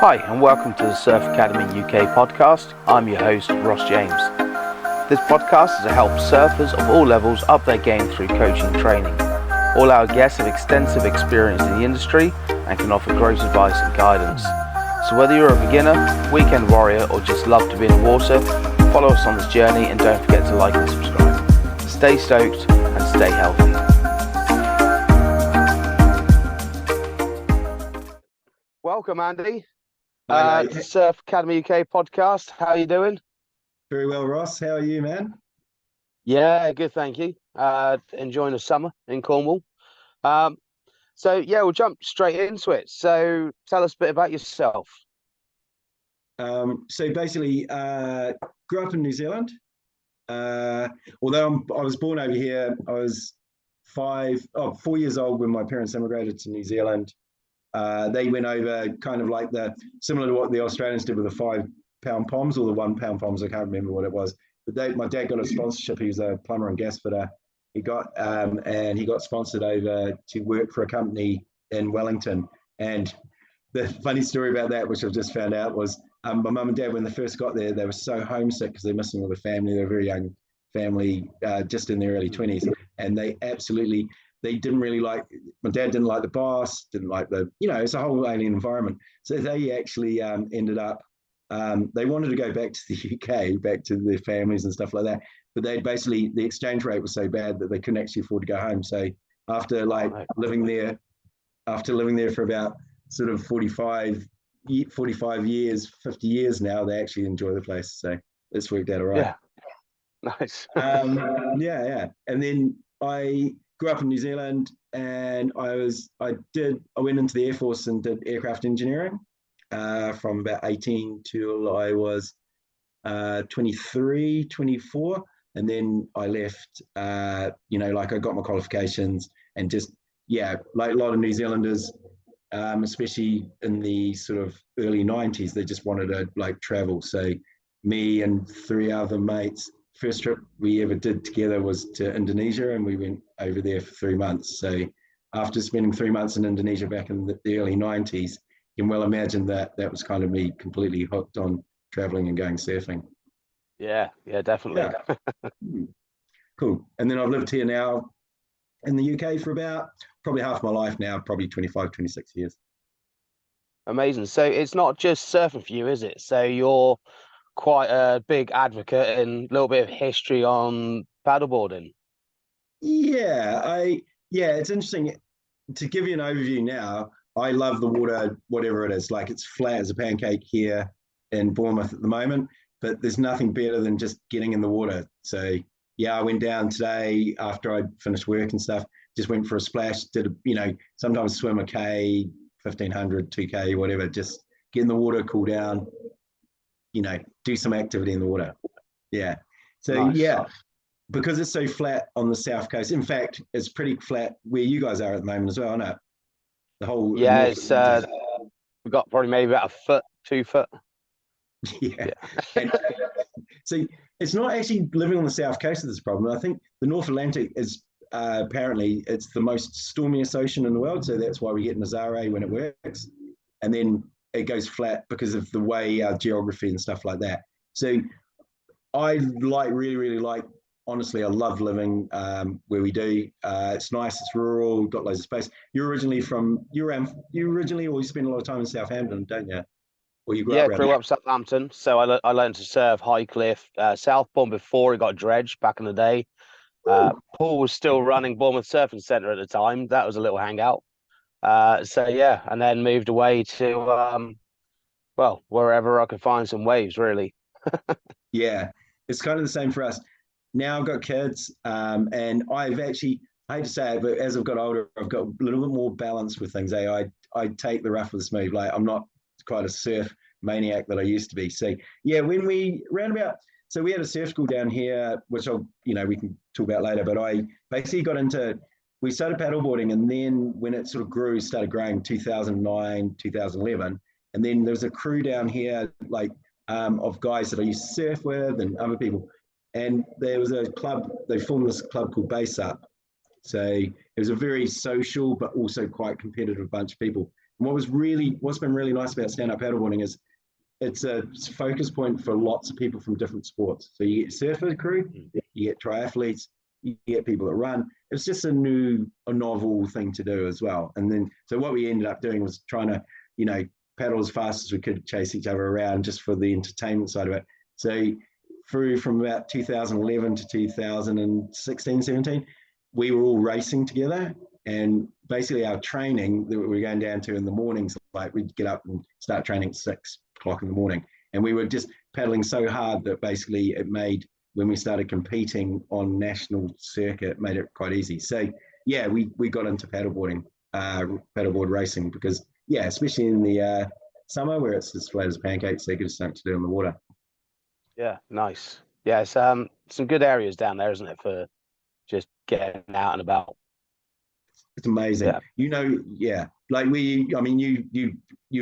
Hi, and welcome to the Surf Academy UK podcast. I'm your host, Ross James. This podcast is to help surfers of all levels up their game through coaching and training. All our guests have extensive experience in the industry and can offer great advice and guidance. So whether you're a beginner, weekend warrior, or just love to be in the water, follow us on this journey and don't forget to like and subscribe. Stay stoked and stay healthy. Welcome, Andy. Hi, To Surf Academy UK podcast. How are you doing? very well, Ross. How are you, man? Yeah, good, thank you. Enjoying the summer in Cornwall. We'll jump straight into it. So tell us a bit about yourself. So basically, grew up in New Zealand. Although I was born over here, I was 4 years old when my parents immigrated to New Zealand. They went over kind of like similar to what the Australians did with the £5 poms or the £1 poms. I can't remember what it was. But my dad got a sponsorship. He was a plumber and gas fitter. He got sponsored over to work for a company in Wellington. And the funny story about that, which I've just found out, was my mum and dad, when they first got there, they were so homesick because they're missing all the family. They're a very young family, just in their early 20s. And they didn't really like, my dad didn't like the boss, didn't like it's a whole alien environment. So they actually ended up, they wanted to go back to the UK, back to their families and stuff like that. But the exchange rate was so bad that they couldn't actually afford to go home. So after living there for about sort of 45 years, 50 years now, they actually enjoy the place. So it's worked out all right. Yeah, nice. Yeah. And then I grew up in New Zealand, and I went into the Air Force and did aircraft engineering from about 18 till I was 23, 24. And then I left, I got my qualifications and just, like a lot of New Zealanders, especially in the sort of early 90s, they just wanted to travel. So me and three other mates, first trip we ever did together was to Indonesia, and we went over there for 3 months. So after spending 3 months in Indonesia back in the early 90s, you can well imagine that was kind of me completely hooked on traveling and going surfing. Yeah, definitely. Yeah. Cool. And then I've lived here now in the UK for about probably half my life now, probably 25, 26 years. Amazing. So it's not just surfing for you, is it? So you're quite a big advocate and a little bit of history on paddleboarding. Yeah, it's interesting. To give you an overview now, I love the water, whatever it is. Like, it's flat as a pancake here in Bournemouth at the moment, but there's nothing better than just getting in the water. So yeah, I went down today after I finished work and stuff, just went for a splash, sometimes swim a K, 1500, 2K, whatever, just get in the water, cool down, do some activity in the water. Yeah. So Nice. Yeah, because it's so flat on the south coast. In fact, it's pretty flat where you guys are at the moment as well, isn't it? The whole It's we've got probably maybe about a foot, 2 foot. Yeah. And so it's not actually living on the south coast of this problem. I think the North Atlantic is apparently it's the most stormiest ocean in the world. So that's why we get Nazare when it works. And then it goes flat because of the way our geography and stuff like that. So I really, honestly, I love living where we do. It's nice, it's rural, got loads of space. You originally always spend a lot of time in Southampton, don't you? Or you grew up around Grew there? up Southampton. So I learned to surf Highcliffe, Southbourne before it got dredged back in the day. Paul was still running Bournemouth Surfing Centre at the time. That was a little hangout. And then moved away to wherever I could find some waves, really. Yeah, it's kind of the same for us. Now I've got kids, and I hate to say it, but as I've got older, I've got a little bit more balance with things. I take the rough with the smooth. Like, I'm not quite a surf maniac that I used to be. So yeah, when we had a surf school down here, which we can talk about later. But I basically we started paddleboarding, and then when it sort of started growing 2009, 2011, and then there was a crew down here of guys that I used to surf with and other people. And there was a club, they formed this club called Base Up. So it was a very social, but also quite competitive bunch of people. What's been really nice about stand-up paddleboarding is it's a focus point for lots of people from different sports. So you get surfer crew, you get triathletes, you get people that run. It's just a novel thing to do as well. And then, so what we ended up doing was trying to, paddle as fast as we could, chase each other around just for the entertainment side of it. So from about 2011 to 2016, 17, we were all racing together. And basically our training that we were going down to in the mornings, like we'd get up and start training at 6 o'clock in the morning. And we were just paddling so hard that basically it made, when we started competing on national circuit, made it quite easy. So yeah, we got into paddleboard racing because, yeah, especially in the summer where it's as flat as pancakes, they give something to do in the water. Yeah, nice. Yeah, it's some good areas down there, isn't it, for just getting out and about. It's amazing. Yeah. Like you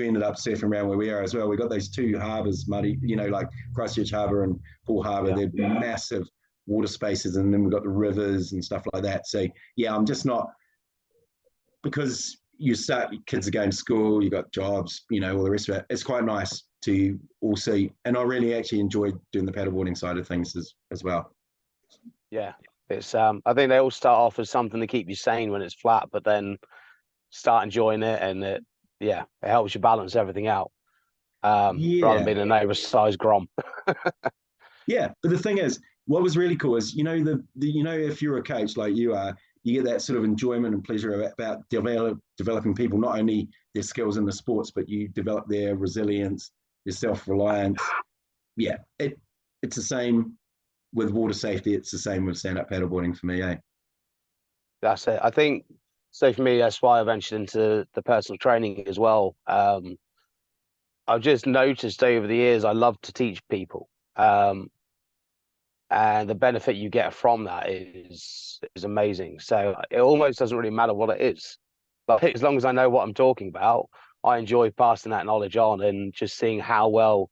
ended up surfing around where we are as well. We got those two harbors, muddy, like Christchurch Harbour and Paul Harbour. Yeah. They're massive water spaces, and then we've got the rivers and stuff like that. So yeah, I'm just not, because kids are going to school, you got jobs, all the rest of it. It's quite nice to also, and I really actually enjoy doing the paddleboarding side of things as well. Yeah. It's I think they all start off as something to keep you sane when it's flat, but then start enjoying it, and it helps you balance everything out. Rather than being an oversized grom. Yeah, but the thing is, what was really cool is, if you're a coach like you are, you get that sort of enjoyment and pleasure about developing people, not only their skills in the sports, but you develop their resilience, their self-reliance. Yeah, it's the same with water safety. It's the same with stand-up paddleboarding for me, eh? That's it. I think, so for me, that's why I ventured into the personal training as well. I've just noticed over the years, I love to teach people. And the benefit you get from that is amazing. So it almost doesn't really matter what it is. But as long as I know what I'm talking about, I enjoy passing that knowledge on and just seeing how well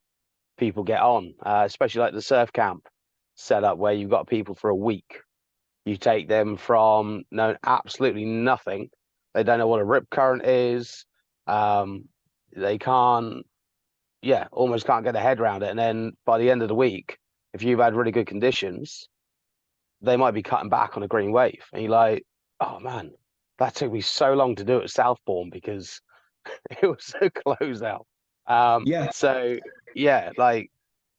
people get on, especially like the surf camp setup where you've got people for a week. You take them from knowing absolutely nothing. They don't know what a rip current is. They almost can't get their head around it. And then by the end of the week, if you've had really good conditions, they might be cutting back on a green wave. And you're like, oh man, that took me so long to do at Southbourne because it was so closed out. So yeah, like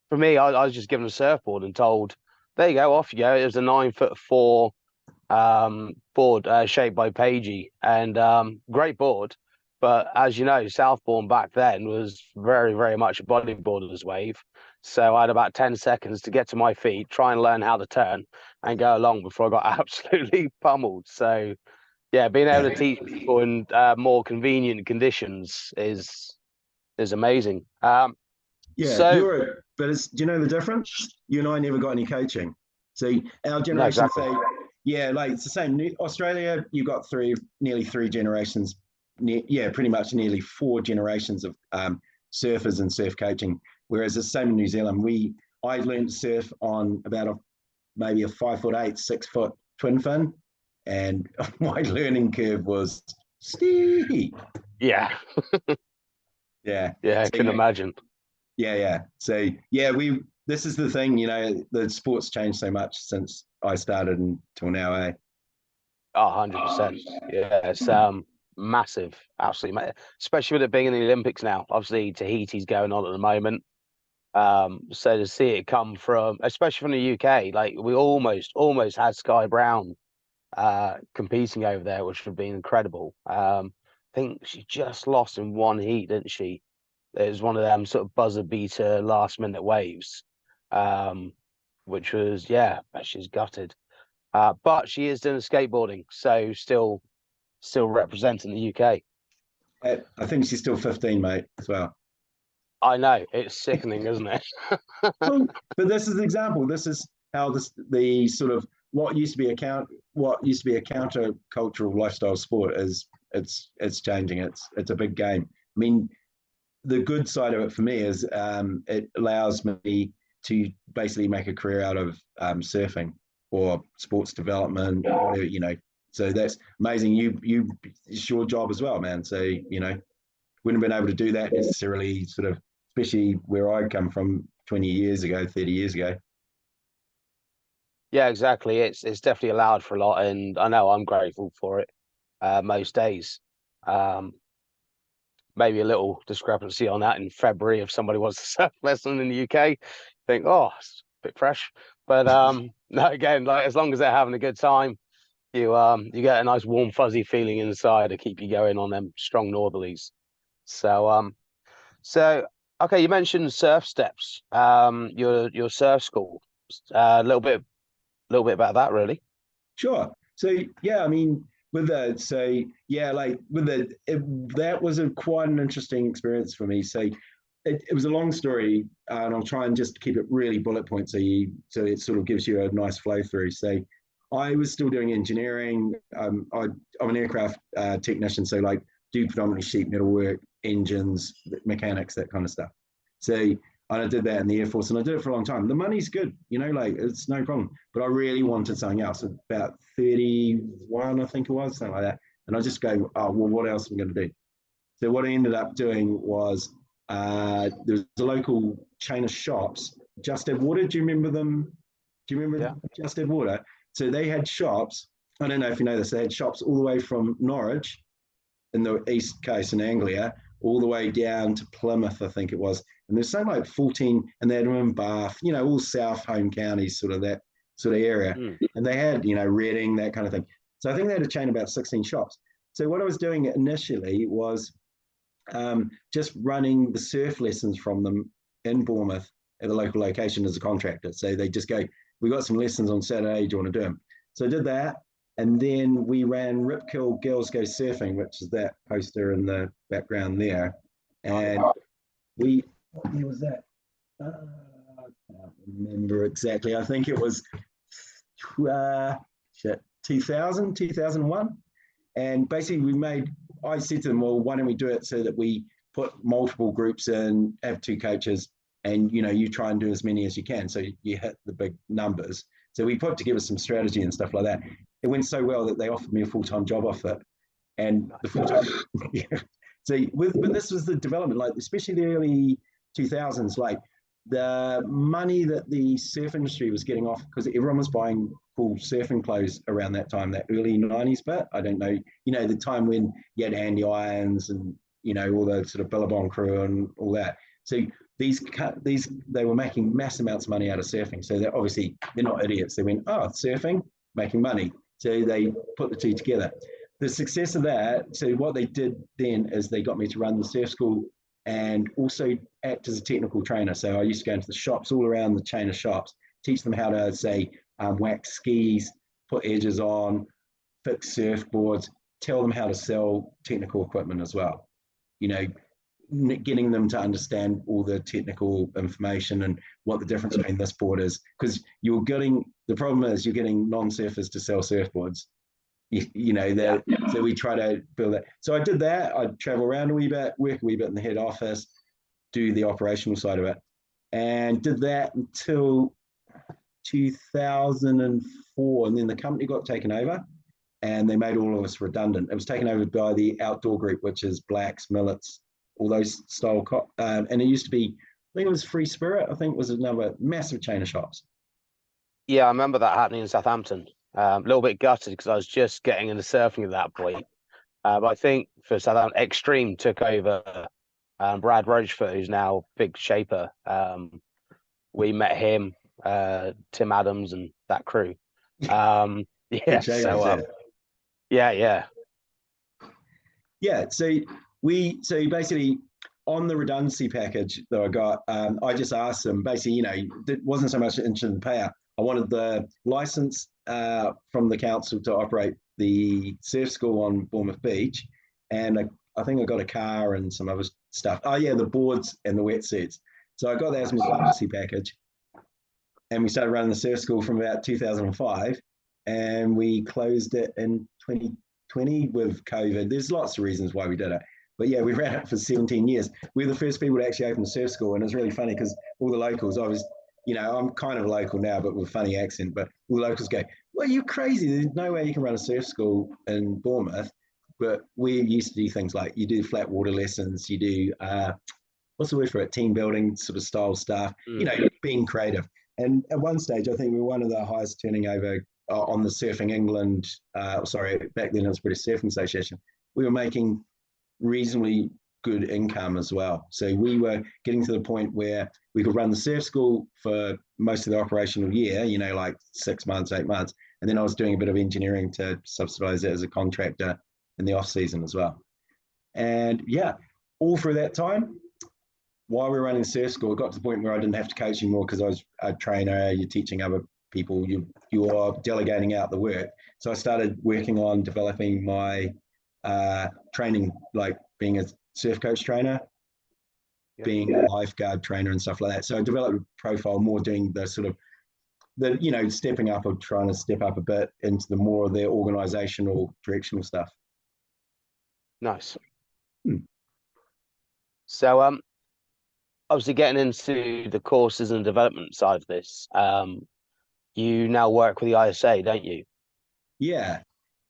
for me, I was just given a surfboard and told, there you go, off you go. It was a 9'4" board shaped by Pagey, and great board. But as you know, Southbourne back then was very, very much a bodyboarder's wave. So I had about 10 seconds to get to my feet, try and learn how to turn and go along before I got absolutely pummeled. So yeah, being able to teach people in more convenient conditions is amazing. But do you know the difference? You and I never got any coaching. So our generation it's the same. Australia, you've got nearly three generations. Pretty much nearly 4 generations of surfers and surf coaching. Whereas the same in New Zealand, I learned to surf on about maybe a 5'8", 6 foot twin fin, and my learning curve was steep. Yeah. Yeah, I can imagine. Yeah. So this is the thing, the sport's changed so much since I started until now, eh? 100%. Yeah, it's massive, absolutely, especially with it being in the Olympics now. Obviously, Tahiti's going on at the moment. So to see it come from, especially from the UK, like we almost had Sky Brown competing over there, which would be incredible. I think she just lost in one heat, didn't she? It was one of them sort of buzzer beater last minute waves, which was she's gutted. But she is doing skateboarding, so still representing the UK. I think she's still 15, mate, as well. I know, it's sickening, isn't it? Well, but this is the example. This is how the sort of what used to be a counter-cultural lifestyle sport it's changing. It's a big game. I mean, the good side of it for me is it allows me to basically make a career out of surfing or sports development, So that's amazing. It's your job as well, man. So wouldn't have been able to do that necessarily, sort of, especially where I come from 20 years ago, 30 years ago. Yeah, exactly. It's definitely allowed for a lot, and I know I'm grateful for it most days. Um, Maybe a little discrepancy on that in February if somebody wants a surf lesson in the UK. Think, oh, it's a bit fresh. But no, again, like as long as they're having a good time, you get a nice warm fuzzy feeling inside to keep you going on them strong northerlies. So so okay, you mentioned surf steps. Your surf school. A little bit about that, really. Sure. So yeah, I mean, with the so yeah, like with that was a quite an interesting experience for me. So it was a long story, and I'll try and just keep it really bullet point so it sort of gives you a nice flow through. So I was still doing engineering. I'm an aircraft technician, so like do predominantly sheet metal work, engines, mechanics, that kind of stuff. So and I did that in the Air Force, and I did it for a long time. The money's good, like it's no problem. But I really wanted something else. About 31, I think it was, something like that. And I just go, oh, well, what else am I going to do? So what I ended up doing was there's a local chain of shops, Just Add Water. Do you remember them? Do you remember Yeah. Just Add Water? So they had shops. I don't know if you know this. They had shops all the way from Norwich in the east coast in Anglia, all the way down to Plymouth, I think it was. And there's something like 14, and they had them in Bath, all South home counties, sort of that sort of area. Mm. And they had, Reading, that kind of thing. So I think they had a chain of about 16 shops. So what I was doing initially was just running the surf lessons from them in Bournemouth at the local location as a contractor. So they just go, we got some lessons on Saturday, do you want to do them? So I did that. And then we ran Rip Curl Girls Go Surfing, which is that poster in the background there. And what year was that? I can't remember exactly. I think it was 2000, 2001. And basically I said to them, well, why don't we do it so that we put multiple groups in, have two coaches, and, you try and do as many as you can. So you hit the big numbers. So we put together some strategy and stuff like that. It went so well that they offered me a full-time job off it. And the full-time, yeah. So when this was the development, like especially the early 2000s, like the money that the surf industry was getting off, because everyone was buying cool surfing clothes around that time, that early 90s bit. I don't know, the time when you had Andy Irons and, all the sort of Billabong crew and all that. So these they were making mass amounts of money out of surfing. So they're not idiots. They went, oh, surfing, making money. So they put the two together. The success of that, so what they did then is they got me to run the surf school and also act as a technical trainer. So I used to go into the shops all around the chain of shops, teach them how to, say, wax skis, put edges on, fix surfboards, tell them how to sell technical equipment as well. Getting them to understand all the technical information and what the difference between this board is. Because the problem is you're getting non-surfers to sell surfboards. So we try to build that. So I did that. I'd travel around a wee bit, work a wee bit in the head office, do the operational side of it, and did that until 2004. And then the company got taken over and they made all of us redundant. It was taken over by the outdoor group, which is Blacks, Millets, all those style. And it used to be, I think it was Free Spirit, I think was another massive chain of shops. Yeah, I remember that happening in Southampton. A little bit gutted because I was just getting into surfing at that point. But I think for Southampton, Extreme took over. Brad Roachfoot, who's now big shaper. We met him, Tim Adams, and that crew. Yeah, so yeah. So basically on the redundancy package that I got, I just asked them basically, it wasn't so much interested in the payout. I wanted the license from the council to operate the surf school on Bournemouth Beach, and I think I got a car and some other stuff. Oh yeah, the boards and the wetsuits. So I got that as my redundancy package, and we started running the surf school from about 2005, and we closed it in 2020 with COVID. There's lots of reasons why we did it. But yeah, we ran it for 17 years. We were the first people to actually open the surf school. And it was really funny because all the locals, I'm kind of local now, but with a funny accent. But all the locals go, well, you're crazy. There's no way you can run a surf school in Bournemouth. but we used to do things like you do flat water lessons, you do what's the word for it? Team building sort of style stuff, being creative. And at one stage, I think we were one of the highest turning over on the Surfing England, sorry, back then it was British Surfing Association. We were making reasonably good income as well. So we were getting to the point where we could run the surf school for most of the operational year, like 6 months, 8 months. And then I was doing a bit of engineering to subsidize it as a contractor in the off season as well. And yeah, all through that time, while we were running surf school, it got to the point where I didn't have to coach anymore because I was a trainer, you're teaching other people, you're delegating out the work. So I started working on developing my training, like being a surf coach trainer, being a lifeguard trainer and stuff like that. So I developed a profile more doing the sort of stepping up or trying to step up a bit into the more of their organizational directional stuff. Nice. So obviously getting into the courses and development side of this, you now work with the ISA, don't you? Yeah.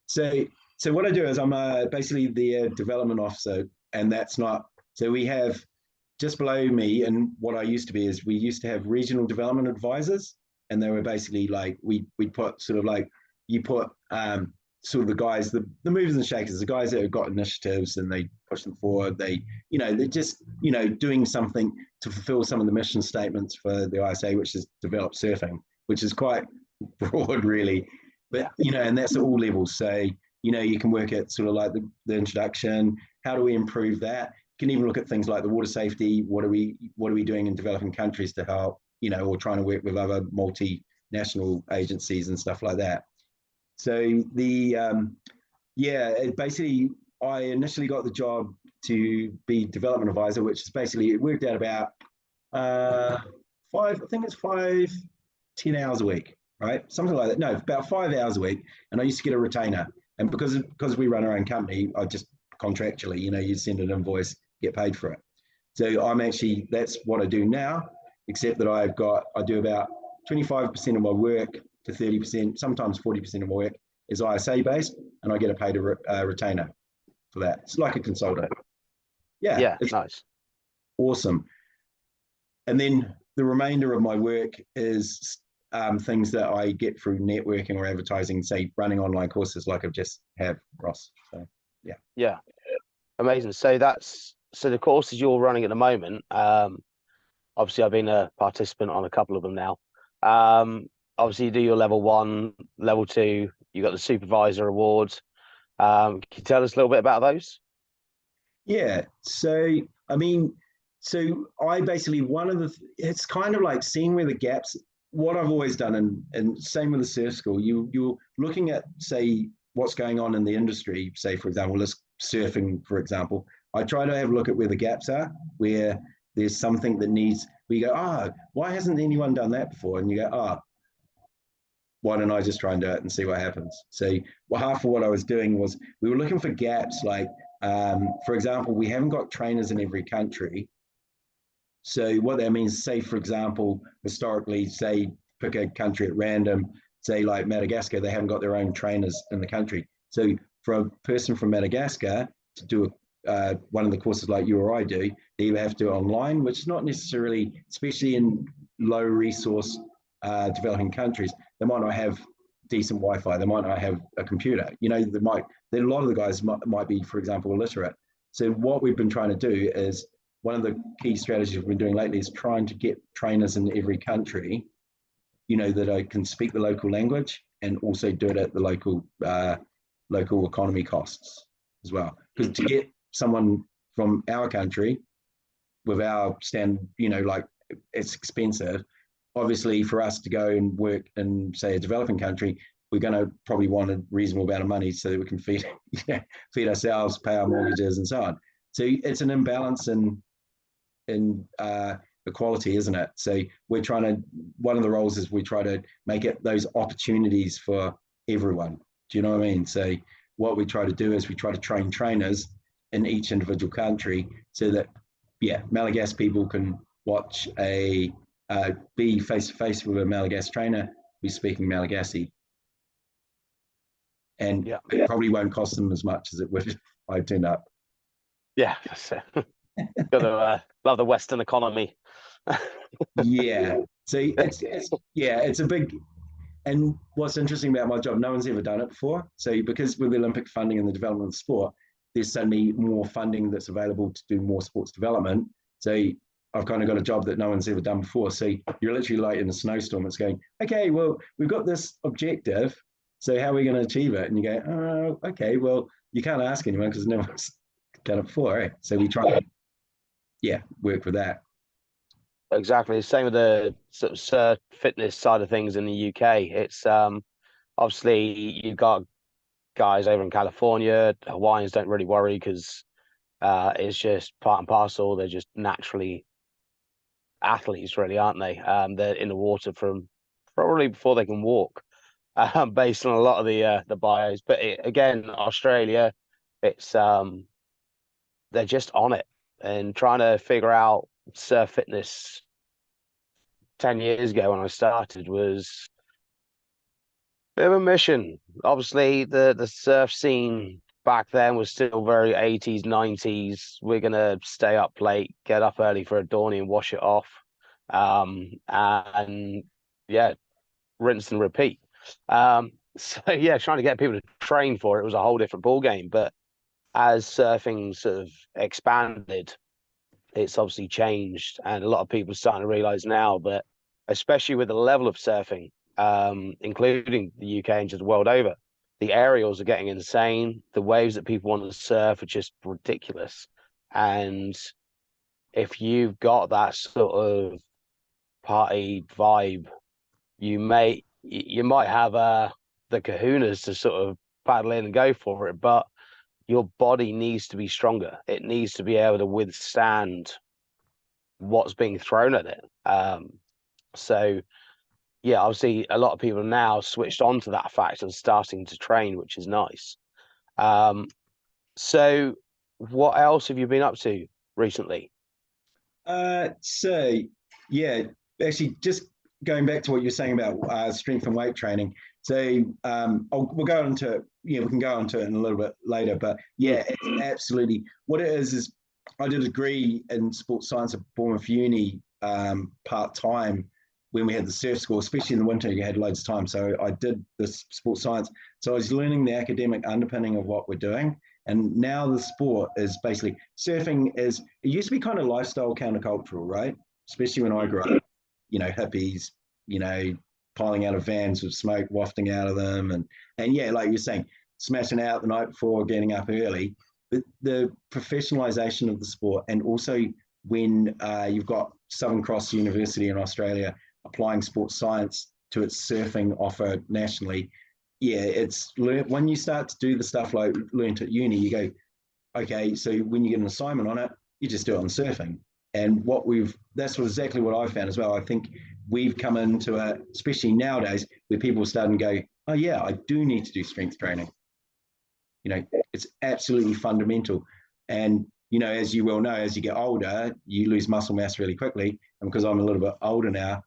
So what I do is I'm basically the development officer, and that's not, so we have just below me, and what I used to be is we used to have regional development advisors, and they were basically like, we put sort of like, you put sort of the guys, the movers and shakers, the guys that have got initiatives and they push them forward. They're just, doing something to fulfill some of the mission statements for the ISA, which is develop surfing, which is quite broad really. But, and that's at all levels. So, you can work at sort of like the introduction. How do we improve that? You can even look at things like the water safety. What are we doing in developing countries to help, or trying to work with other multinational agencies and stuff like that. So basically I initially got the job to be development advisor, which is basically, it worked out about 10 hours a week, right? Something like that. No, about 5 hours a week. And I used to get a retainer. And because we run our own company, I just contractually, you send an invoice, get paid for it. So that's what I do now, except that I do about 25% of my work to 30%, sometimes 40% of my work is ISA based, and I get paid a retainer for that. It's like a consultant. Yeah, it's nice. Awesome. And then the remainder of my work is things that I get through networking or advertising, say running online courses like I've just have, Ross. So yeah, amazing. So the courses you're running at the moment. Obviously, I've been a participant on a couple of them now. Obviously, you do your level 1, level 2. You got the supervisor awards. Can you tell us a little bit about those? Yeah. So I basically, it's kind of like seeing where the gaps. What I've always done, and same with the surf school, you're looking at, say, what's going on in the industry. Say, for example, let's surfing, for example. I try to have a look at where the gaps are, where there's something that needs. We go, why hasn't anyone done that before? And you go, why don't I just try and do it and see what happens? So half of what I was doing was we were looking for gaps. Like, for example, we haven't got trainers in every country. So what that means, say, for example, historically, say, pick a country at random, say like Madagascar, they haven't got their own trainers in the country. So for a person from Madagascar to do one of the courses like you or I do, they either have to do it online, which is not necessarily, especially in low resource developing countries, they might not have decent Wi-Fi, they might not have a computer. A lot of the guys might be, for example, illiterate. So what we've been trying to do is, one of the key strategies we've been doing lately is trying to get trainers in every country, that can speak the local language and also do it at the local economy costs as well. Because to get someone from our country with our it's expensive. Obviously, for us to go and work in, say, a developing country, we're going to probably want a reasonable amount of money so that we can feed ourselves, pay our mortgages, and so on. So it's an imbalance in equality, isn't it? So one of the roles is we try to make it those opportunities for everyone. Do you know what I mean? So what we try to do is we try to train trainers in each individual country so that, Malagasy people can watch be face to face with a Malagasy trainer who's speaking Malagasy. and it probably won't cost them as much as it would if I turned up. Yeah, that's it. Got to love the Western economy. Yeah. So it's a big. And what's interesting about my job, no one's ever done it before. So because with the Olympic funding and the development of sport, there's suddenly more funding that's available to do more sports development. So I've kind of got a job that no one's ever done before. So you're literally like in a snowstorm. It's going, okay, well, we've got this objective. So how are we going to achieve it? And you go, oh, okay, well, you can't ask anyone because no one's done it before. Right? So we try to, work with that. Exactly. Same with the sort of fitness side of things in the UK. It's obviously you've got guys over in California. Hawaiians don't really worry because it's just part and parcel. They're just naturally athletes, really, aren't they? They're in the water from probably before they can walk, based on a lot of the bios. But again, Australia, it's they're just on it and trying to figure out surf fitness 10 years ago when I started was a bit of a mission. Obviously, the surf scene back then was still very 80s, 90s. We're gonna stay up late, get up early for a dawny and wash it off. And yeah, rinse and repeat. So yeah, trying to get people to train for it was a whole different ball game. But as surfing sort of expanded, it's obviously changed, and a lot of people are starting to realize now that, especially with the level of surfing, including the UK and just the world over, the aerials are getting insane. The waves that people want to surf are just ridiculous. And if you've got that sort of party vibe, you might have the kahunas to sort of paddle in and go for it, but your body needs to be stronger. It needs to be able to withstand what's being thrown at it. So yeah, obviously a lot of people now switched on to that fact and starting to train, which is nice. So what else have you been up to recently? So yeah, actually, just going back to what you're saying about strength and weight training. So we'll go into we can go into it in a little bit later, but yeah, it's absolutely what it is. I did a degree in sports science at Bournemouth Uni part time when we had the surf school, especially in the winter. You had loads of time, so I did this sports science. So I was learning the academic underpinning of what we're doing. And now the sport is basically surfing it used to be kind of lifestyle countercultural, right? Especially when I grew up, hippies, piling out of vans with smoke wafting out of them. And yeah, like you're saying, smashing out the night before, getting up early. But the professionalization of the sport, and also when you've got Southern Cross University in Australia applying sports science to its surfing offer nationally, yeah, it's when you start to do the stuff like learned at uni, you go, okay, so when you get an assignment on it, you just do it on surfing. And that's exactly what I found as well. I think we've come into especially nowadays, where people are starting to go, oh yeah, I do need to do strength training. It's absolutely fundamental. And, as you well know, as you get older, you lose muscle mass really quickly. And because I'm a little bit older now,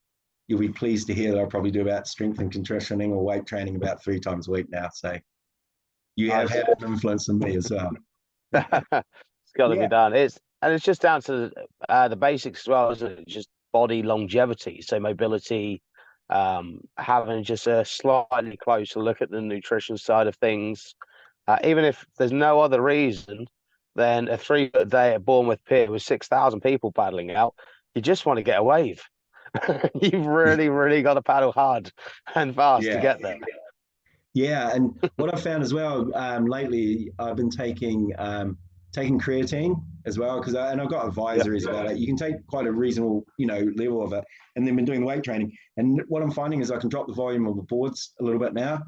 you'll be pleased to hear that I probably do about strength and conditioning or weight training about 3 times a week now. So you have had an influence on me as well. It's got to be done. It's just down to the basics as well, isn't it? Just body longevity, so mobility, having just a slightly closer look at the nutrition side of things. Even if there's no other reason, then a 3 foot day at Bournemouth Pier with 6,000 people paddling out, you just want to get a wave. You've really, really got to paddle hard and fast to get there. Yeah, and what I've found as well lately, I've been taking creatine as well because I've got advisories about it. You can take quite a reasonable level of it, and then been doing weight training. And what I'm finding is I can drop the volume of the boards a little bit now.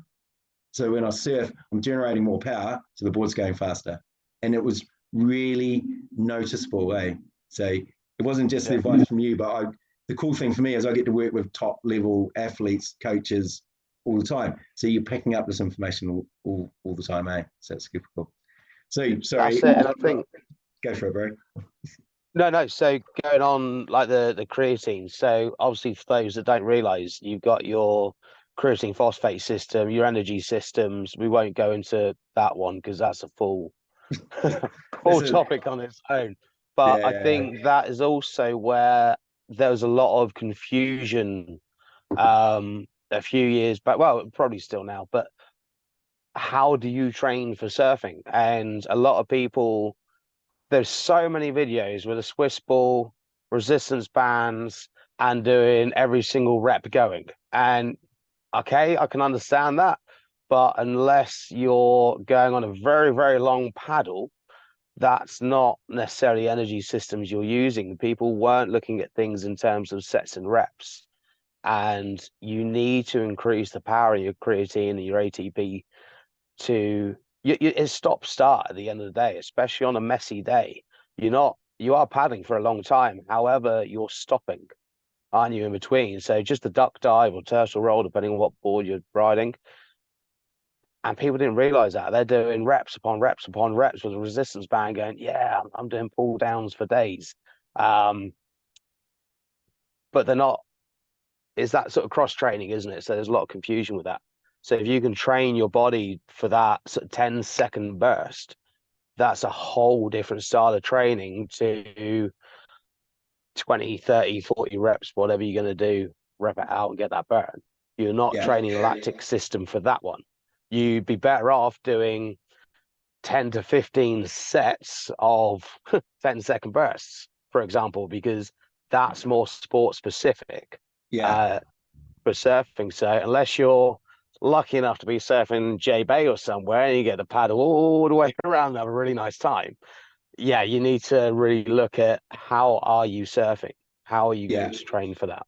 So when I surf, I'm generating more power, so the board's going faster, and it was really noticeable. So it wasn't just the advice from you, but the cool thing for me is I get to work with top level athletes, coaches all the time. So you're picking up this information all the time, So it's super cool. So sorry, that's it. And I think go for it, bro. No. So going on like the creatine. So obviously, for those that don't realize, you've got your creatine phosphate system, your energy systems. We won't go into that one because that's a full full Listen, topic on its own. But I yeah, think that is also where there was a lot of confusion a few years back. Well, probably still now, but how do you train for surfing? And a lot of people, there's so many videos with a Swiss ball, resistance bands, and doing every single rep going. And okay, I can understand that. But unless you're going on a very, very long paddle, that's not necessarily energy systems you're using. People weren't looking at things in terms of sets and reps. And you need to increase the power of your creatine and your ATP to it's stop start at the end of the day, especially on a messy day. You are paddling for a long time. However, you're stopping, aren't you, in between? So just the duck dive or turtle roll, depending on what board you're riding. And people didn't realize that they're doing reps upon reps upon reps with a resistance band, going, "Yeah, I'm doing pull downs for days," um, but they're not. It's that sort of cross training, isn't it? So there's a lot of confusion with that. So if you can train your body for that sort of 10-second burst, that's a whole different style of training to 20, 30, 40 reps, whatever you're going to do, rep it out and get that burn. You're not yeah, training the lactic system for that one. You'd be better off doing 10 to 15 sets of 10-second bursts, for example, because that's more sport specific yeah, uh, for surfing. So unless you're lucky enough to be surfing J Bay or somewhere and you get to paddle all the way around and have a really nice time, yeah, you need to really look at how are you surfing? How are you yeah. going to train for that?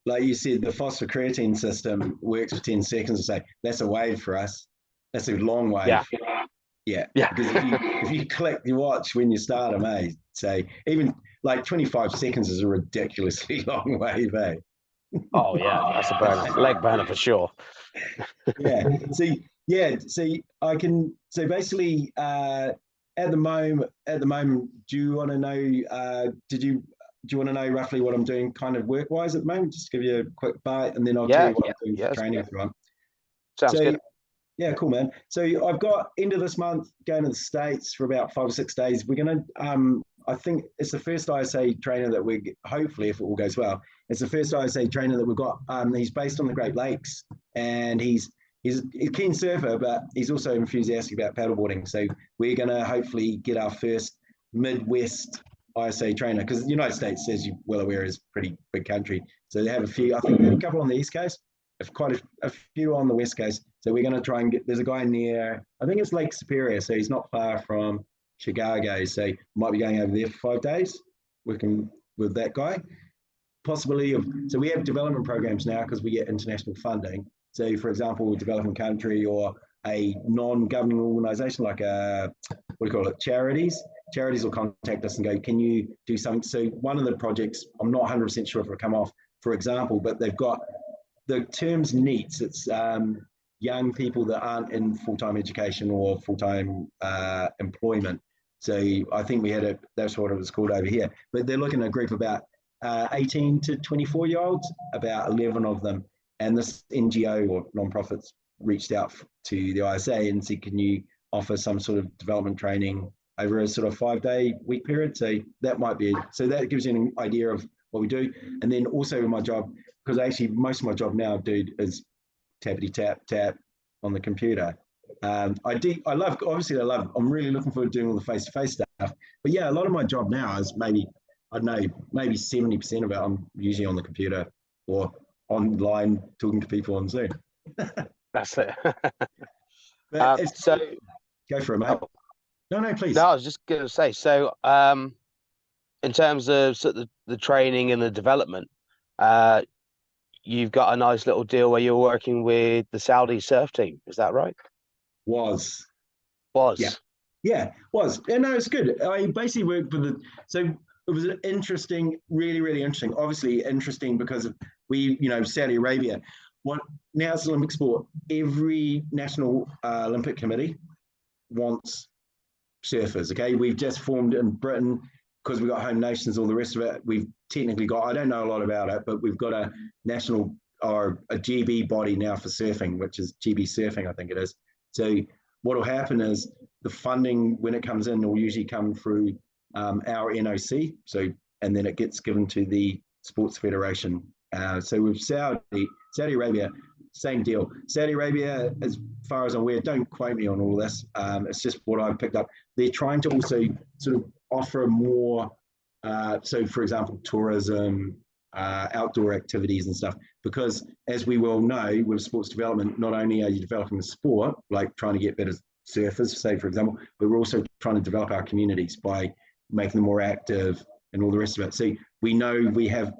Like you said, the phosphocreatine system works for 10 seconds and say, that's a wave for us. That's a long Yeah, wave. Yeah. yeah. Because if you click your watch when you start them, say even like 25 seconds is a ridiculously long wave, Oh yeah, that's a burner, leg burner for sure. Yeah. See, I can. So basically, at the moment, do you want to know? Do you want to know roughly what I'm doing, kind of work wise at the moment? Just to give you a quick bite, and then I'll tell Yeah, you what I'm doing for yes, training if you want. sounds So good. yeah, cool, man. So I've got end of this month going to the States for about 5 or 6 days. We're gonna I think it's the first ISA trainer that we hopefully, if it all goes well, it's the first ISA trainer that we've got. He's based on the Great Lakes, and he's a keen surfer, but he's also enthusiastic about paddleboarding. So we're gonna hopefully get our first Midwest ISA trainer, because the United States, as you're well aware, is a pretty big country. So they have a few, I think they have a couple on the East Coast, quite a few on the West Coast. So we're going to try and get, there's a guy near, I think it's Lake Superior. So he's not far from Chicago. So might be going over there for 5 days, working with that guy. Possibility of, so we have development programs now because we get international funding. So for example, developing country or a non-governing organization like what do you call it, charities will contact us and go, can you do something? So one of the projects, I'm not 100% sure if it'll come off, for example, but they've got the term's NEETs. It's young people that aren't in full-time education or full-time employment. So I think that's what it was called over here. But they're looking at a group about 18 to 24-year-olds, about 11 of them. And this NGO or non-profits reached out to the ISA and said, can you offer some sort of development training over a sort of 5-day week period? So that might be, so that gives you an idea of what we do. And then also in my job, because actually most of my job now, dude, is tappity tap on the computer. I'm really looking forward to doing all the face-to-face stuff. But yeah, a lot of my job now is maybe, I don't know, maybe 70% of it I'm usually on the computer or online talking to people on Zoom. That's it. But it's So, go for it, mate. oh, No, no, please. I was just going to say, so in terms of sort of the training and the development, uh, you've got a nice little deal where you're working with the Saudi surf team. Is that right? Was. Yeah. Was. Yeah, was. Yeah, no, it's good. I basically worked for so it was an interesting, really, really interesting. Obviously interesting because Saudi Arabia, now it's Olympic sport. Every national Olympic committee wants surfers. Okay, we've just formed in Britain because we've got home nations, all the rest of it. We've technically got, I don't know a lot about it, but we've got a national or a GB body now for surfing, which is GB surfing, I think it is. So what will happen is the funding, when it comes in, will usually come through our NOC. So, and then it gets given to the sports federation. So with Saudi Arabia, same deal. Saudi Arabia, as far as I'm aware, don't quote me on all this. It's just what I've picked up. They're trying to also sort of offer more, so for example, tourism, outdoor activities and stuff, because as we well know with sports development, not only are you developing the sport, like trying to get better surfers, say for example, but we're also trying to develop our communities by making them more active and all the rest of it. So we know we have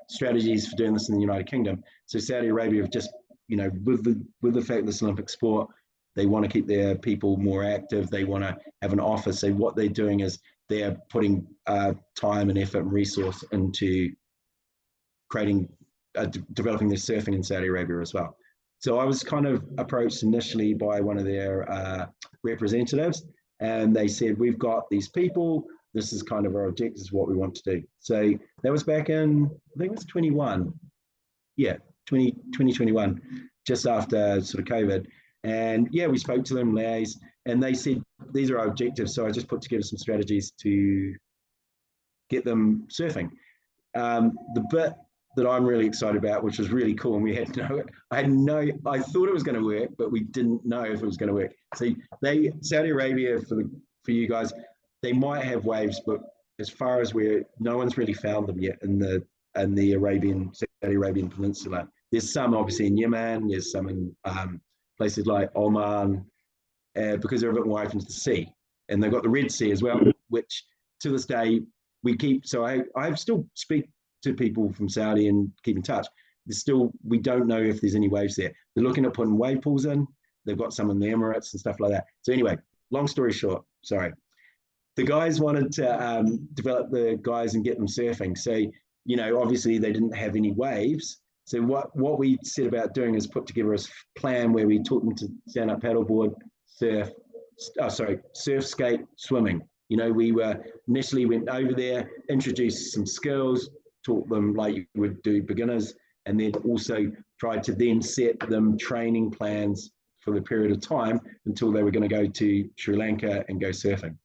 strategies for doing this in the United Kingdom. So Saudi Arabia have just, with the fact this Olympic sport, they want to keep their people more active. They want to have an office. So what they're doing is they're putting time and effort and resource into creating, developing their surfing in Saudi Arabia as well. So I was kind of approached initially by one of their representatives, and they said, we've got these people, this is kind of our objectives, what we want to do. So that was back in, I think it was 21. Yeah, 2021, just after sort of COVID. And yeah, we spoke to them, liaised, and they said, these are our objectives. So I just put together some strategies to get them surfing. The bit that I'm really excited about, which was really cool, and I thought it was going to work, but we didn't know if it was going to work. So Saudi Arabia, for you guys, they might have waves, but as far as no one's really found them yet in the Saudi Arabian Peninsula. There's some obviously in Yemen, there's some in places like Oman, because they're a bit more open to the sea, and they've got the Red Sea as well, which to this day we keep. So I still speak to people from Saudi and keep in touch. We don't know if there's any waves there. They're looking at putting wave pools in. They've got some in the Emirates and stuff like that. So anyway, long story short, sorry. The guys wanted to develop the guys and get them surfing. So, obviously they didn't have any waves. So what we set about doing is put together a plan where we taught them to stand up paddleboard, surf, skate, swimming. We initially went over there, introduced some skills, taught them like you would do beginners, and then also tried to then set them training plans for the period of time until they were going to go to Sri Lanka and go surfing.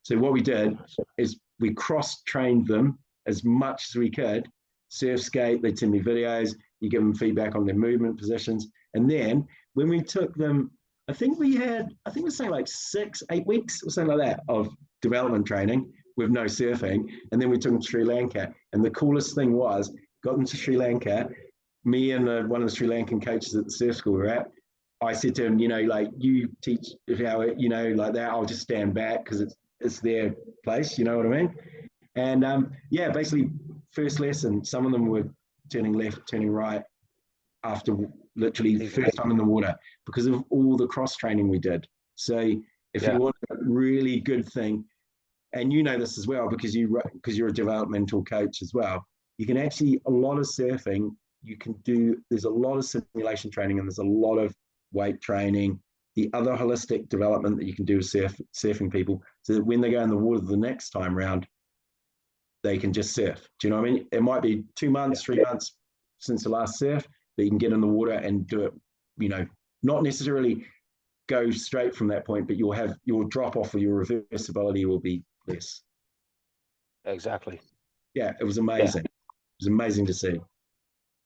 So what we did is we cross-trained them as much as we could. Surf, skate, they'd send me videos, you give them feedback on their movement positions. And then when we took them, I think we were saying like 6-8 weeks or something like that of development training with no surfing. And then we took them to Sri Lanka. And the coolest thing was, got them to Sri Lanka, me and one of the Sri Lankan coaches at the surf school we were at, I said to him, you teach how, like that, I'll just stand back because it's their place, you know what I mean? And basically first lesson, some of them were turning left, turning right after literally the first time in the water because of all the cross training we did. So if you want a really good thing, and you know this as well because you're a developmental coach as well, you can actually, a lot of surfing you can do, there's a lot of simulation training and there's a lot of weight training, the other holistic development that you can do with surfing people so that when they go in the water the next time round, they can just surf. Do you know what I mean? It might be 2 months, 3 months since the last surf, but you can get in the water and do it, not necessarily go straight from that point, but your drop off or your reversibility will be less. Exactly. Yeah, it was amazing. It was amazing to see.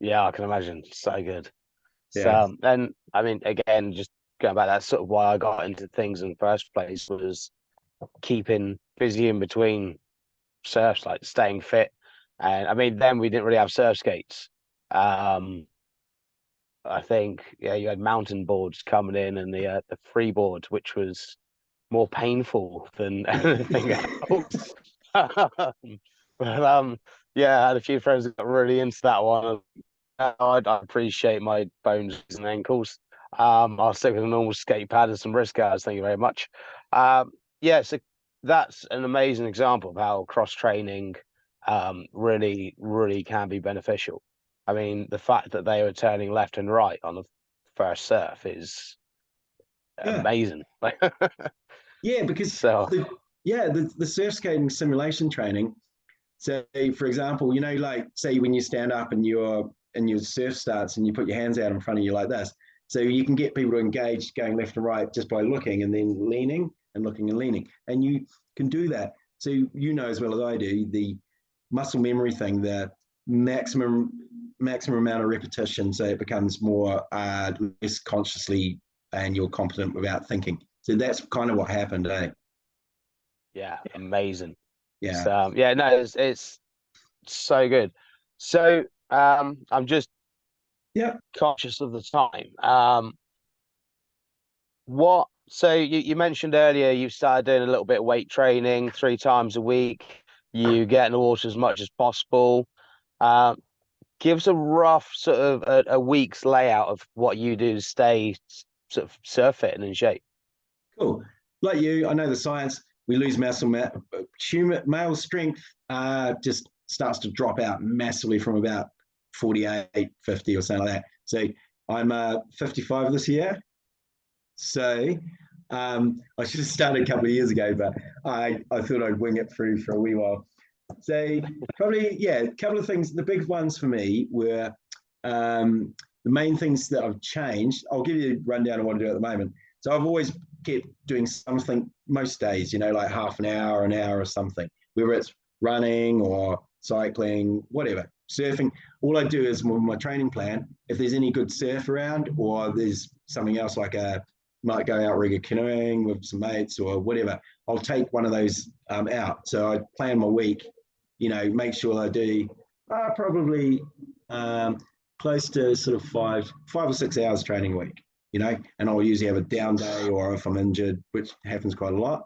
Yeah, I can imagine. So good. Yeah. So, and I mean, again, just going back, that's sort of why I got into things in the first place, was keeping busy in between surfs, like staying fit. And I mean, then we didn't really have surf skates. I think, you had mountain boards coming in and the freeboard, which was more painful than anything else. But I had a few friends that got really into that one. I appreciate my bones and ankles. I'll stick with a normal skate pad and some wrist guards. Thank you very much. So that's an amazing example of how cross training really, really can be beneficial. I mean, the fact that they were turning left and right on the first surf is amazing. Yeah, because the surf skating simulation training. So, for example, like say when you stand up and you're in your surf starts and you put your hands out in front of you like this. So you can get people to engage going left and right just by looking and then leaning and looking and leaning. And you can do that. So you know as well as I do, the muscle memory thing, the maximum amount of repetition, so it becomes more less consciously and you're competent without thinking. So that's kind of what happened, eh? Yeah, amazing. Yeah. So, yeah, no, it's so good. So I'm just Yeah. conscious of the time. So you mentioned earlier you started doing a little bit of weight training 3 times a week. You get in the water as much as possible. Um, Give us a rough sort of a week's layout of what you do to stay sort of surf fit and in shape. Cool. Like you, I know the science. We lose muscle, male strength just starts to drop out massively from about 48, 50 or something like that. So I'm 55 this year. So I should have started a couple of years ago, but I thought I'd wing it through for a wee while. So probably, yeah, a couple of things. The big ones for me were the main things that I've changed. I'll give you a rundown of what I do at the moment. So I've always kept doing something most days, like half an hour or something, whether it's running or cycling, whatever, surfing. All I do is with my training plan, if there's any good surf around or there's something else like might go out rigger canoeing with some mates or whatever, I'll take one of those out. So I plan my week, make sure I do probably close to sort of 5 or 6 hours training a week, and I'll usually have a down day or if I'm injured, which happens quite a lot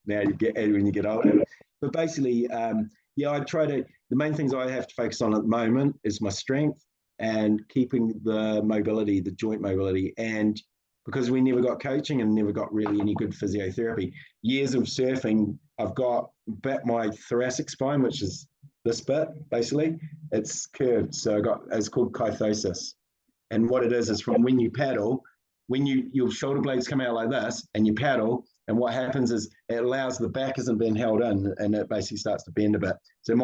now when you get older. But basically, I try to, the main things I have to focus on at the moment is my strength and keeping the mobility, the joint mobility. And because we never got coaching and never got really any good physiotherapy, years of surfing, I've got back my thoracic spine, which is this bit, basically, it's curved. So it's called kyphosis. And what it is from when you paddle, when your shoulder blades come out like this and you paddle, and what happens is it allows the back isn't being held in and it basically starts to bend a bit. So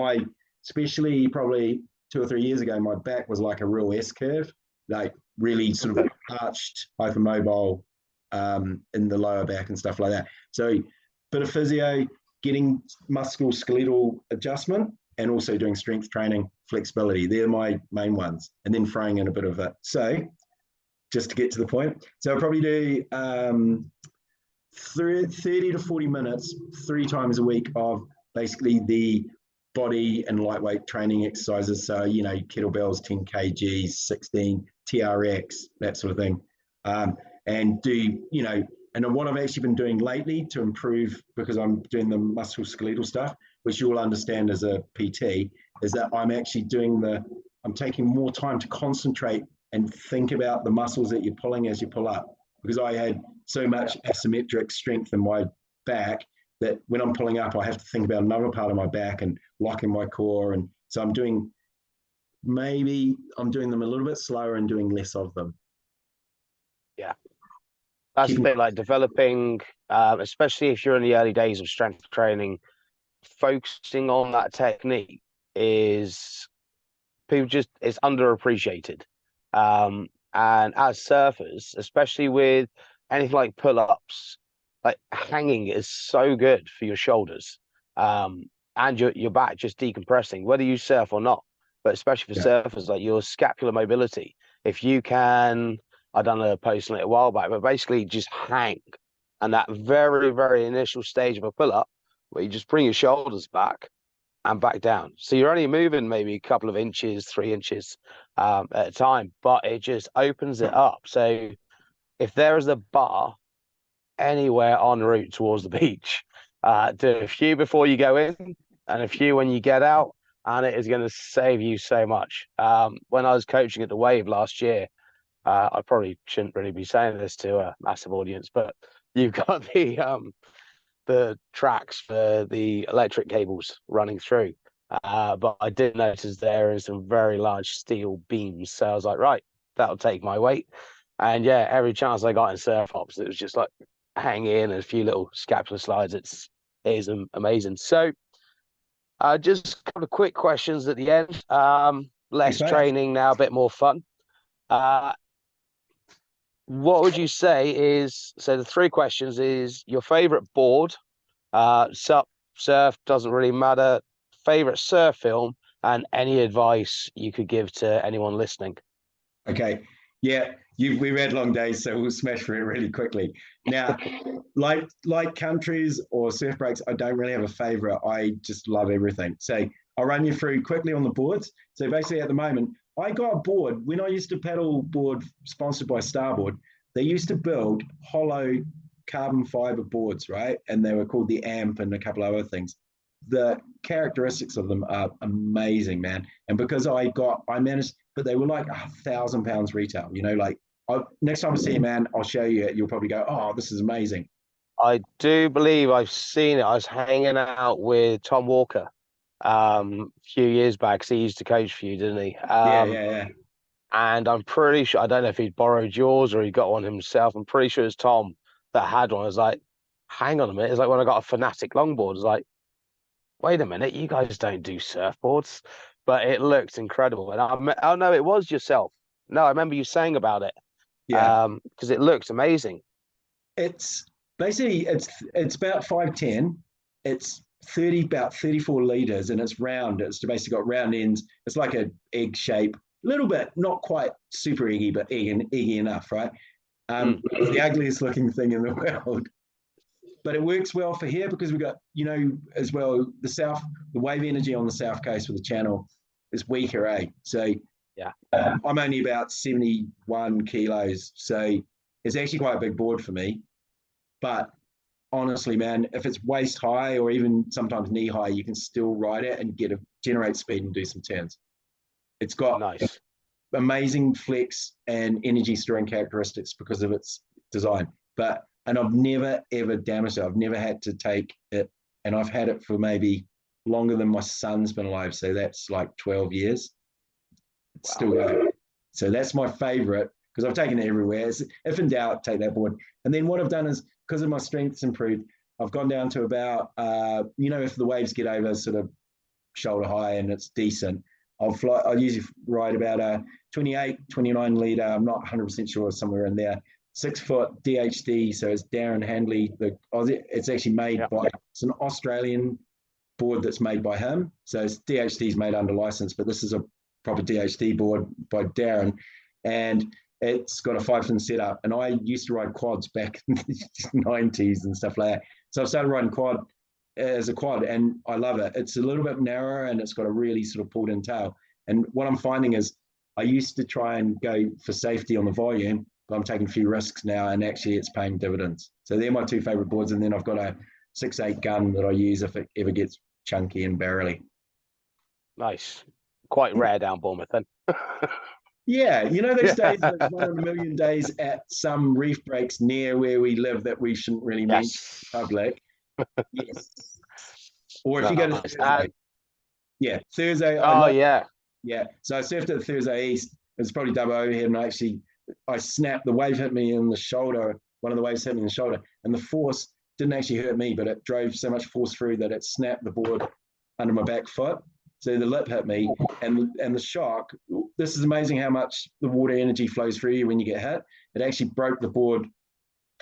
especially probably 2 or 3 years ago, my back was like a real S curve, like really sort of arched, hypermobile in the lower back and stuff like that. So bit of physio, getting musculoskeletal adjustment, and also doing strength training, flexibility. They're my main ones. And then throwing in a bit of it. So just to get to the point. So I'll probably do 30 to 40 minutes, 3 times a week of basically the body and lightweight training exercises. So, kettlebells, 10 kgs, 16, TRX, that sort of thing. And do, and what I've actually been doing lately to improve, because I'm doing the musculoskeletal stuff, which you'll understand as a PT, is that I'm taking more time to concentrate and think about the muscles that you're pulling as you pull up. Because I had so much asymmetric strength in my back that when I'm pulling up, I have to think about another part of my back and locking my core. And so I'm doing them a little bit slower and doing less of them. Yeah. That's a bit like developing, especially if you're in the early days of strength training, focusing on that technique it's underappreciated. And as surfers, especially with anything like pull-ups, like hanging is so good for your shoulders, and your back just decompressing, whether you surf or not. But especially for surfers, like your scapular mobility, if you can, I done a post on it a while back, but basically just hang, and that very, very initial stage of a pull-up where you just bring your shoulders back and back down. So you're only moving maybe a couple of inches, 3 inches at a time, but it just opens it up. So if there is a bar anywhere en route towards the beach, do a few before you go in and a few when you get out, and it is going to save you so much. When I was coaching at the Wave last year, I probably shouldn't really be saying this to a massive audience, but you've got the tracks for the electric cables running through. But I did notice there is some very large steel beams. So I was like, right, that'll take my weight. And yeah, every chance I got in surf hops, it was just like hang in and a few little scapular slides. It is amazing. So just a couple of quick questions at the end. less Thanks. training now, a bit more fun. Uh, what would you say is, so the three questions is your favorite board, sup, surf, doesn't really matter, favorite surf film, and any advice you could give to anyone listening. Okay. Yeah, we read long days, so we'll smash through it really quickly. Now, like countries or surf breaks, I don't really have a favorite. I just love everything. So I'll run you through quickly on the boards. So basically, at the moment, I got a board when I used to paddle board sponsored by Starboard. They used to build hollow carbon fiber boards, right? And they were called the AMP and a couple of other things. The characteristics of them are amazing, man. And because I managed, but they were like £1,000 retail. You know, like next time I see you, man, I'll show you it. You'll probably go, "Oh, this is amazing." I do believe I've seen it. I was hanging out with Tom Walker a few years back 'cause he used to coach for you, didn't he? Yeah, yeah, yeah, And I'm pretty sure, I don't know if he'd borrowed yours or he got one himself. I'm pretty sure it's Tom that had one. I was like, hang on a minute. It's like when I got a Fanatic longboard, it's like, wait a minute, you guys don't do surfboards. But it looked incredible. And oh no, it was yourself. No, I remember you saying about it. yeah. Because it looked amazing. It's basically it's about 5'10". It's 34 liters, and it's round. It's basically got round ends. It's like a egg shape, a little bit, not quite super eggy, but eggy enough, right? It's the ugliest looking thing in the world, but it works well for here because we got, as well, the wave energy on the south coast with the channel is weaker, eh? So Yeah. I'm only about 71 kilos, so it's actually quite a big board for me. But honestly, man, if it's waist high or even sometimes knee high, you can still ride it and generate speed and do some turns. It's got Nice. amazing flex and energy storing characteristics because of its design. And I've never ever damaged it. I've never had to take it, and I've had it for maybe longer than my son's been alive. So that's like 12 years. It's still going. So that's my favorite because I've taken it everywhere. If in doubt, take that board. And then what I've done is, because of my strength's improved, I've gone down to about, if the waves get over sort of shoulder high and it's decent, I'll usually ride about a 28, 29 litre. I'm not 100% sure, somewhere in there. 6 foot DHD. So it's Darren Handley. It's actually made by, it's an Australian board that's made by him. So DHD is made under license, but this is a proper DHD board by Darren. And it's got a 5-fin setup. And I used to ride quads back in the 90s and stuff like that. So I started riding quad as a quad, and I love it. It's a little bit narrower and it's got a really sort of pulled in tail. And what I'm finding is I used to try and go for safety on the volume, but I'm taking a few risks now, and actually it's paying dividends. So they're my two favorite boards. And then I've got a 6.8 gun that I use if it ever gets chunky and barrely. Nice. Quite rare down Bournemouth then. Yeah, those days, those 1 in a million days at some reef breaks near where we live that we shouldn't really mention in public. Yes. Or if you go to Thursday. Yeah, Thursday. Yeah. Yeah. So I surfed at Thursday East. It's probably double overhead, and I snapped. The wave hit me in the shoulder. One of the waves hit me in the shoulder, and the force didn't actually hurt me, but it drove so much force through that it snapped the board under my back foot. So the lip hit me, and the shock. This is amazing how much the water energy flows through you when you get hit. It actually broke the board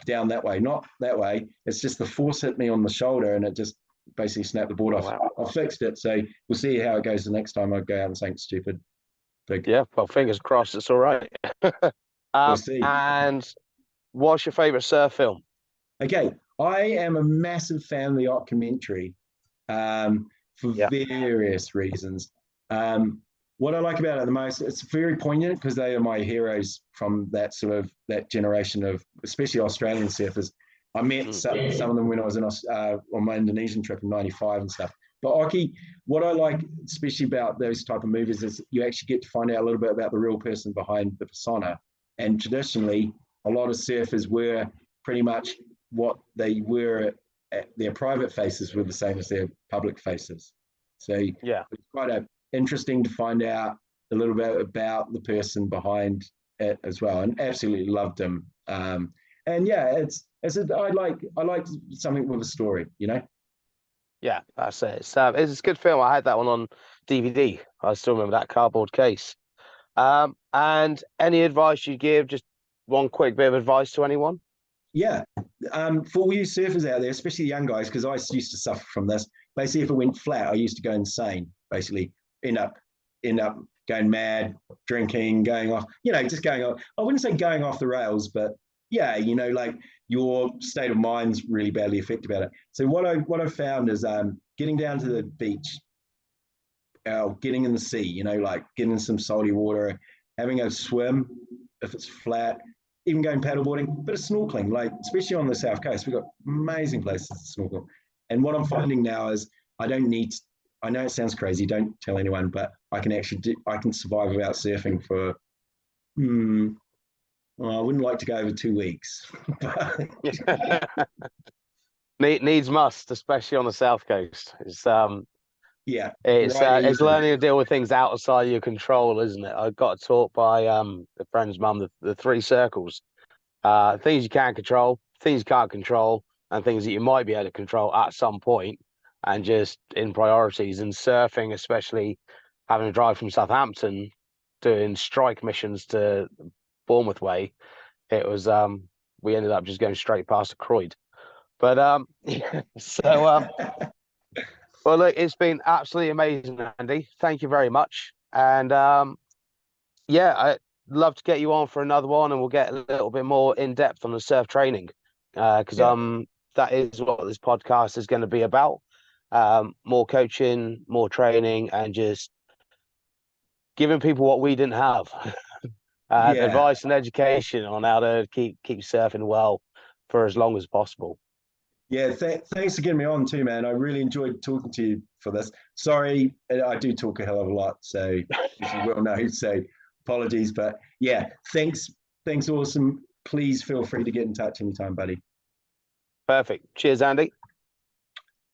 down that way, not that way. It's just the force hit me on the shoulder, and it just basically snapped the board off. Wow. I fixed it, so we'll see how it goes the next time I go out and something stupid. Yeah, well, fingers crossed it's all right. We'll see. And what's your favorite surf film? Okay, I am a massive fan of the documentary for various reasons. What I like about it the most, it's very poignant because they are my heroes from that generation of, especially Australian surfers. I met some of them when I was on my Indonesian trip in '95 and stuff. But Aki, what I like especially about those type of movies is you actually get to find out a little bit about the real person behind the persona. And traditionally, a lot of surfers were pretty much what they were at their private faces were the same as their public faces. So it's quite interesting to find out a little bit about the person behind it as well, and absolutely loved him. And yeah, I like something with a story, Yeah, that's it. It's a good film. I had that one on DVD. I still remember that cardboard case. And any advice you give? Just one quick bit of advice to anyone. Yeah. For all you surfers out there, especially young guys, because I used to suffer from this. Basically, if it went flat, I used to go insane. Basically, end up going mad, drinking, going off. Just going off. I wouldn't say going off the rails, but yeah, like your state of mind's really badly affected about it. So what I found is getting down to the beach, getting in the sea. Like getting in some salty water, having a swim if it's flat, even going paddleboarding, but it's snorkeling, like especially on the south coast, we've got amazing places to snorkel. And what I'm finding now is I don't need. I know it sounds crazy. Don't tell anyone, but I can actually I can survive without surfing for. Well, I wouldn't like to go over 2 weeks. Needs must, especially on the south coast. Yeah, It's learning to deal with things outside your control, isn't it? I got taught by a friend's mum the three circles. Things you can control, things you can't control, and things that you might be able to control at some point, and just in priorities. And surfing, especially having to drive from Southampton, doing strike missions to Bournemouth way, it was we ended up just going straight past Croyd. But so well, look, it's been absolutely amazing, Andy. Thank you very much. And yeah, I'd love to get you on for another one, and we'll get a little bit more in depth on the surf training, because Yeah. that is what this podcast is going to be about. More coaching, more training, and just giving people what we didn't have, Yeah. advice and education on how to keep surfing well for as long as possible. Yeah, thanks for getting me on too, man. I really enjoyed talking to you for this. Sorry, I do talk a hell of a lot, so as you well know, so apologies. But yeah, thanks, awesome. Please feel free to get in touch anytime, buddy. Perfect. Cheers, Andy.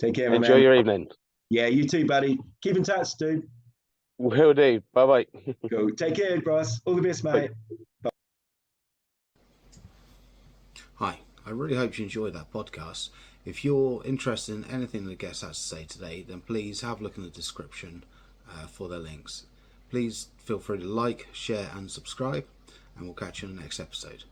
Take care, my Enjoy man. your evening. Yeah, you too, buddy. Keep in touch, dude. Will do. Bye bye. Go. Take care, boss. All the best, mate. Bye. Hi, I really hope you enjoyed that podcast. If you're interested in anything the guest has to say today, then please have a look in the description for their links. Please feel free to like, share and subscribe, and we'll catch you in the next episode.